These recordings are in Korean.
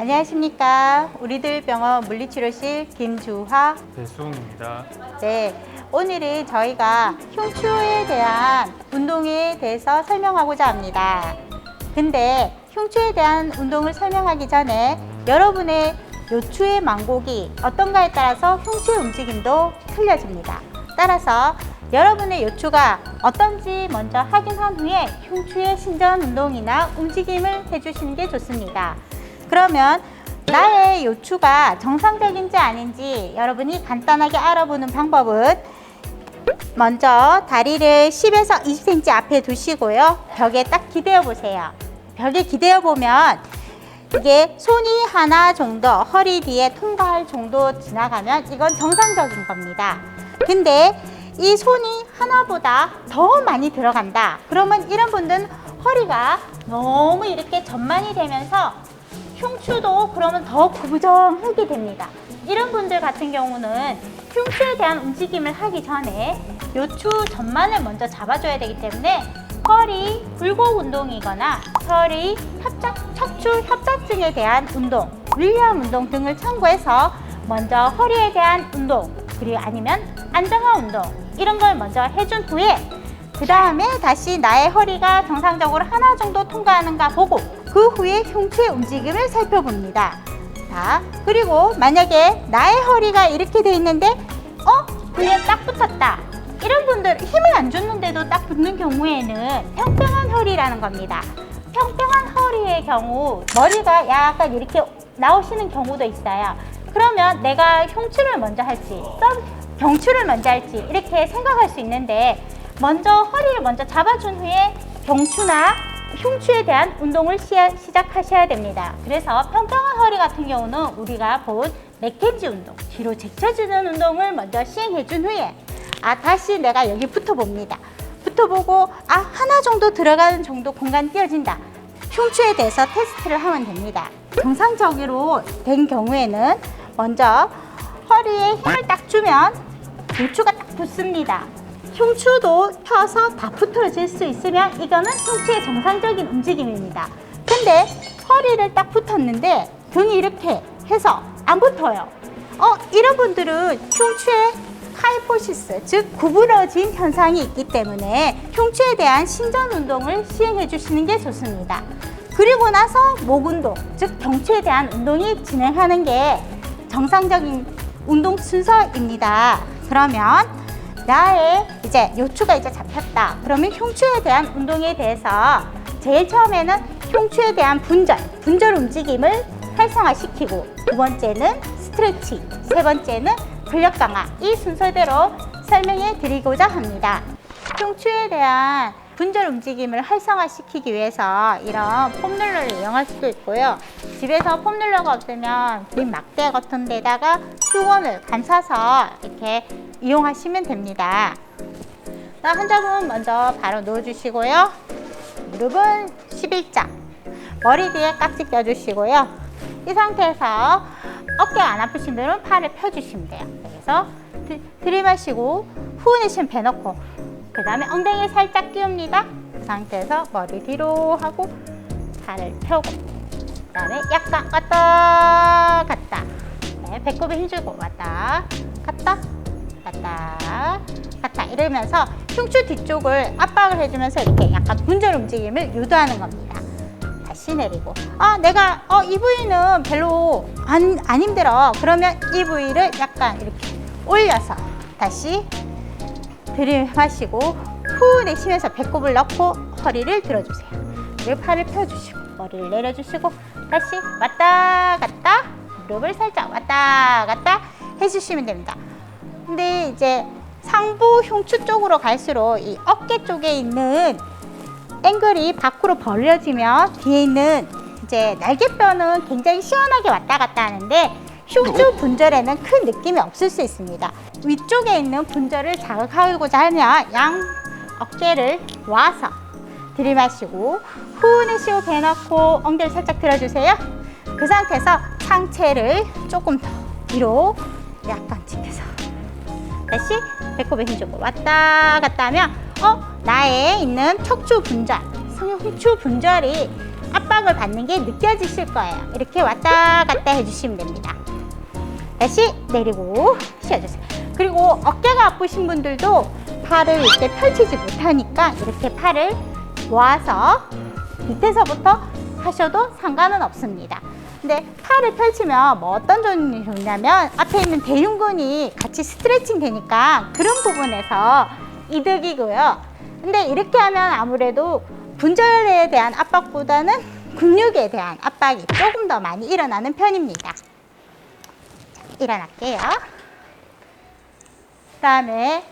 안녕하십니까. 우리들 병원 물리치료실 김주화 배수홍입니다. 네, 오늘은 저희가 흉추에 대한 운동에 대해서 설명하고자 합니다. 근데 흉추에 대한 운동을 설명하기 전에 여러분의 요추의 망곡이 어떤가에 따라서 흉추의 움직임도 틀려집니다. 따라서 여러분의 요추가 어떤지 먼저 확인한 후에 흉추의 신전 운동이나 움직임을 해주시는 게 좋습니다. 그러면 나의 요추가 정상적인지 아닌지 여러분이 간단하게 알아보는 방법은 먼저 다리를 10에서 20cm 앞에 두시고요. 벽에 딱 기대어 보세요. 벽에 기대어 보면 이게 손이 하나 정도 허리 뒤에 통과할 정도 지나가면 이건 정상적인 겁니다. 근데 이 손이 하나보다 더 많이 들어간다. 그러면 이런 분들은 허리가 너무 이렇게 전만이 되면서 흉추도 그러면 더 구부정하게 됩니다. 이런 분들 같은 경우는 흉추에 대한 움직임을 하기 전에 요추 전만을 먼저 잡아줘야 되기 때문에 허리 굴곡 운동이거나 허리 척추 협착증에 대한 운동, 윌리엄 운동 등을 참고해서 먼저 허리에 대한 운동, 그리고 아니면 안정화 운동 이런 걸 먼저 해준 후에 그 다음에 다시 나의 허리가 정상적으로 하나 정도 통과하는가 보고 그 후에 흉추의 움직임을 살펴봅니다. 자, 그리고 만약에 나의 허리가 이렇게 돼 있는데 그냥 딱 붙었다. 이런 분들 힘을 안 줬는데도 딱 붙는 경우에는 평평한 허리라는 겁니다. 평평한 허리의 경우 머리가 약간 이렇게 나오시는 경우도 있어요. 그러면 내가 흉추를 먼저 할지 경추를 먼저 할지 이렇게 생각할 수 있는데 먼저 허리를 먼저 잡아준 후에 경추나 흉추에 대한 운동을 시작하셔야 됩니다. 그래서 평평한 허리 같은 경우는 우리가 본 맥켄지 운동, 뒤로 제쳐주는 운동을 먼저 시행해 준 후에 다시 내가 여기 붙어봅니다. 붙어보고 하나 정도 들어가는 정도 공간 띄어진다. 흉추에 대해서 테스트를 하면 됩니다. 정상적으로 된 경우에는 먼저 허리에 힘을 딱 주면 요추가 딱 붙습니다. 흉추도 펴서 다 붙어질 수 있으면 이거는 흉추의 정상적인 움직임입니다. 근데 허리를 딱 붙었는데 등이 이렇게 해서 안 붙어요. 이런 분들은 흉추의 카이포시스, 즉 구부러진 현상이 있기 때문에 흉추에 대한 신전 운동을 시행해 주시는 게 좋습니다. 그리고 나서 목 운동, 즉 경추에 대한 운동이 진행하는 게 정상적인 운동 순서입니다. 그러면 나의 이제 요추가 이제 잡혔다. 그러면 흉추에 대한 운동에 대해서 제일 처음에는 흉추에 대한 분절 움직임을 활성화시키고 두 번째는 스트레칭, 세 번째는 근력 강화 이 순서대로 설명해 드리고자 합니다. 흉추에 대한 분절 움직임을 활성화시키기 위해서 이런 폼롤러를 이용할 수도 있고요. 집에서 폼롤러가 없으면 빈 막대 같은 데다가 수건을 감싸서 이렇게 이용하시면 됩니다. 환자분 먼저 바로 누워주시고요. 무릎은 11자, 머리 뒤에 깍지 껴주시고요. 이 상태에서 어깨가 안 아프신 분은 팔을 펴주시면 돼요. 그래서 들이마시고 후 내쉬면 배 넣고 그 다음에 엉덩이를 살짝 끼웁니다. 그 상태에서 머리 뒤로 하고 팔을 펴고 그 다음에 약간 왔다 갔다 배꼽에 힘주고 왔다 갔다 갔다 갔다 이러면서 흉추 뒤쪽을 압박을 해주면서 이렇게 약간 분절 움직임을 유도하는 겁니다. 다시 내리고 내가 이 부위는 별로 안 힘들어. 그러면 이 부위를 약간 이렇게 올려서 다시 들이마시고 후 내쉬면서 배꼽을 넣고 허리를 들어주세요. 그리고 팔을 펴주시고 머리를 내려주시고 다시 왔다 갔다 무릎을 살짝 왔다 갔다 해주시면 됩니다. 근데 이제 상부 흉추 쪽으로 갈수록 이 어깨 쪽에 있는 앵글이 밖으로 벌려지면 뒤에 있는 이제 날개뼈는 굉장히 시원하게 왔다 갔다 하는데 흉추 분절에는 큰 느낌이 없을 수 있습니다. 위쪽에 있는 분절을 자극하고자 하면 양 어깨를 놓아서 들이마시고 후 내쉬고 배 넣고 엉덩이를 살짝 들어주세요. 그 상태에서 상체를 조금 더 뒤로 약간 짚혀서 다시 배꼽에 힘주고 왔다 갔다 하면 나에 있는 척추 분절, 흉추 분절이 압박을 받는 게 느껴지실 거예요. 이렇게 왔다 갔다 해주시면 됩니다. 다시 내리고 쉬어주세요. 그리고 어깨가 아프신 분들도 팔을 이렇게 펼치지 못하니까 이렇게 팔을 모아서 밑에서부터 하셔도 상관은 없습니다. 근데 팔을 펼치면 뭐 어떤 점이 좋냐면 앞에 있는 대흉근이 같이 스트레칭 되니까 그런 부분에서 이득이고요. 근데 이렇게 하면 아무래도 분절에 대한 압박보다는 근육에 대한 압박이 조금 더 많이 일어나는 편입니다. 자, 일어날게요. 그 다음에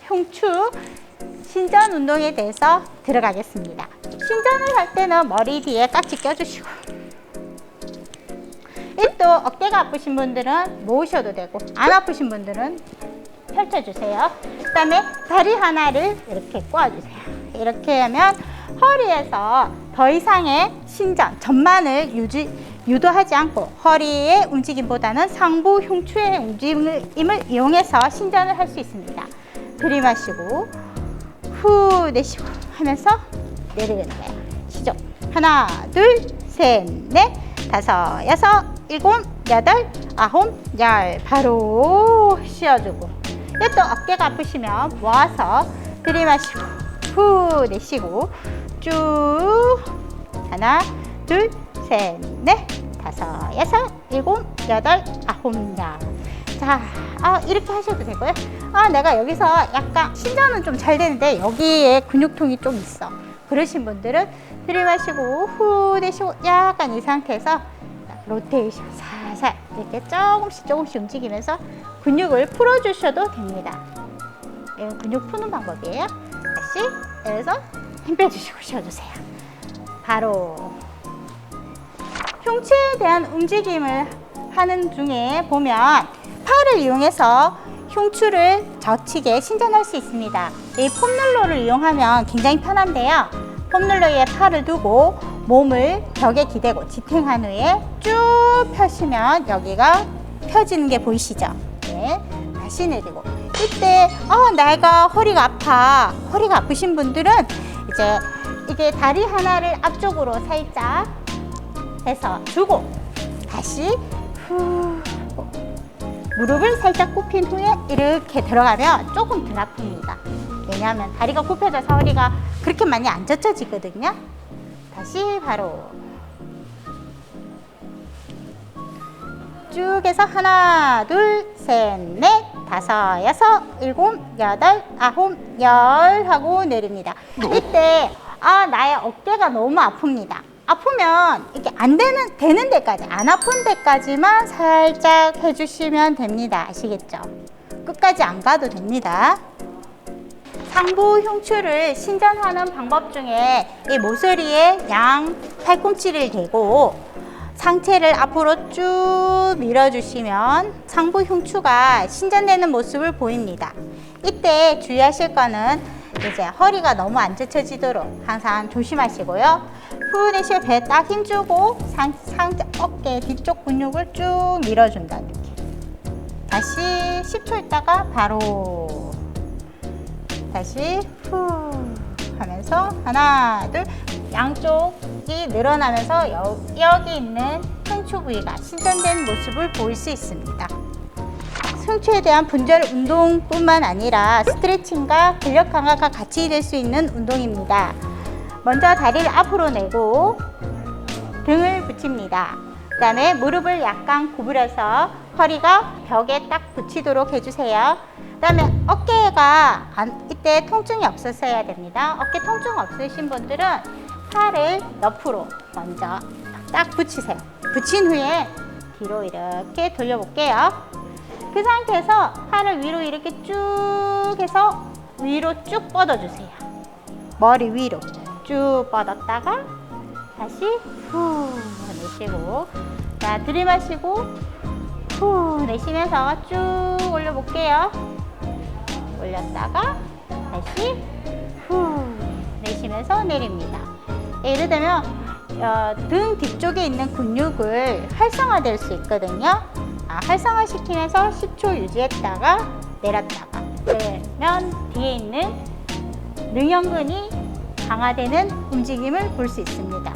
흉추 신전 운동에 대해서 들어가겠습니다. 신전을 할 때는 머리 뒤에 깍지 껴주시고, 또 어깨가 아프신 분들은 모으셔도 되고 안 아프신 분들은 펼쳐주세요. 그 다음에 다리 하나를 이렇게 꼬아주세요. 이렇게 하면 허리에서 더 이상의 신전, 전만을 유도하지 않고 허리의 움직임보다는 상부 흉추의 움직임을 이용해서 신전을 할 수 있습니다. 들이마시고 후 내쉬고 하면서 내리는 거예요. 시작. 하나, 둘, 셋, 넷, 다섯, 여섯, 일곱, 여덟, 아홉, 열. 바로 쉬어주고, 또 어깨가 아프시면 모아서 들이마시고 후 내쉬고 쭉 하나, 둘, 셋, 넷, 다섯, 여섯, 일곱, 여덟, 아홉, 열. 자, 이렇게 하셔도 되고요. 내가 여기서 약간 신전은 좀 잘 되는데 여기에 근육통이 좀 있어. 그러신 분들은 들이마시고 후 내쉬고 약간 이 상태에서 로테이션 살살 이렇게 조금씩 움직이면서 근육을 풀어주셔도 됩니다. 이건 근육 푸는 방법이에요. 다시 내려서 힘 빼주시고 쉬어주세요. 바로 흉추에 대한 움직임을 하는 중에 보면 팔을 이용해서 흉추를 젖히게 신전할 수 있습니다. 이 폼롤러를 이용하면 굉장히 편한데요. 폼롤러에 팔을 두고 몸을 벽에 기대고 지탱한 후에 쭉 펴시면 여기가 펴지는 게 보이시죠? 네, 다시 내리고. 이때 내가 허리가 아파. 허리가 아프신 분들은 이제 이게 다리 하나를 앞쪽으로 살짝 해서 주고 다시 후 무릎을 살짝 굽힌 후에 이렇게 들어가면 조금 덜 아픕니다. 왜냐하면 다리가 굽혀져서 허리가 그렇게 많이 안 젖혀지거든요. 다시 바로 쭉 해서 하나, 둘, 셋, 넷, 다섯, 여섯, 일곱, 여덟, 아홉, 열 하고 내립니다. 이때 나의 어깨가 너무 아픕니다. 아프면 이렇게 되는 데까지, 안 아픈 데까지만 살짝 해주시면 됩니다. 아시겠죠? 끝까지 안 가도 됩니다. 상부 흉추를 신전하는 방법 중에 이 모서리에 양 팔꿈치를 대고 상체를 앞으로 쭉 밀어주시면 상부 흉추가 신전되는 모습을 보입니다. 이때 주의하실 거는 이제 허리가 너무 안 젖혀지도록 항상 조심하시고요. 후 내쉬어 배에 딱 힘주고 어깨 뒤쪽 근육을 쭉 밀어준다는 느낌. 다시 10초 있다가 바로 다시 후 하면서 하나, 둘, 양쪽이 늘어나면서 여기 있는 흉추 부위가 신전된 모습을 보일 수 있습니다. 흉추에 대한 분절 운동뿐만 아니라 스트레칭과 근력 강화가 같이 될 수 있는 운동입니다. 먼저 다리를 앞으로 내고 등을 붙입니다. 그 다음에 무릎을 약간 구부려서 허리가 벽에 딱 붙이도록 해주세요. 그 다음에 어깨가 이때 통증이 없었어야 됩니다. 어깨 통증 없으신 분들은 팔을 옆으로 먼저 딱 붙이세요. 붙인 후에 뒤로 이렇게 돌려볼게요. 그 상태에서 팔을 위로 이렇게 쭉 해서 위로 쭉 뻗어주세요. 머리 위로 쭉 뻗었다가 다시 후 내쉬고, 자 들이마시고 후 내쉬면서 쭉 올려볼게요. 올렸다가 다시 후 내쉬면서 내립니다. 예를 들면 등 뒤쪽에 있는 근육을 활성화될 수 있거든요. 활성화시키면서 10초 유지했다가 내렸다가, 그러면 뒤에 있는 능형근이 강화되는 움직임을 볼 수 있습니다.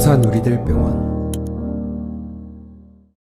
부산 우리들 병원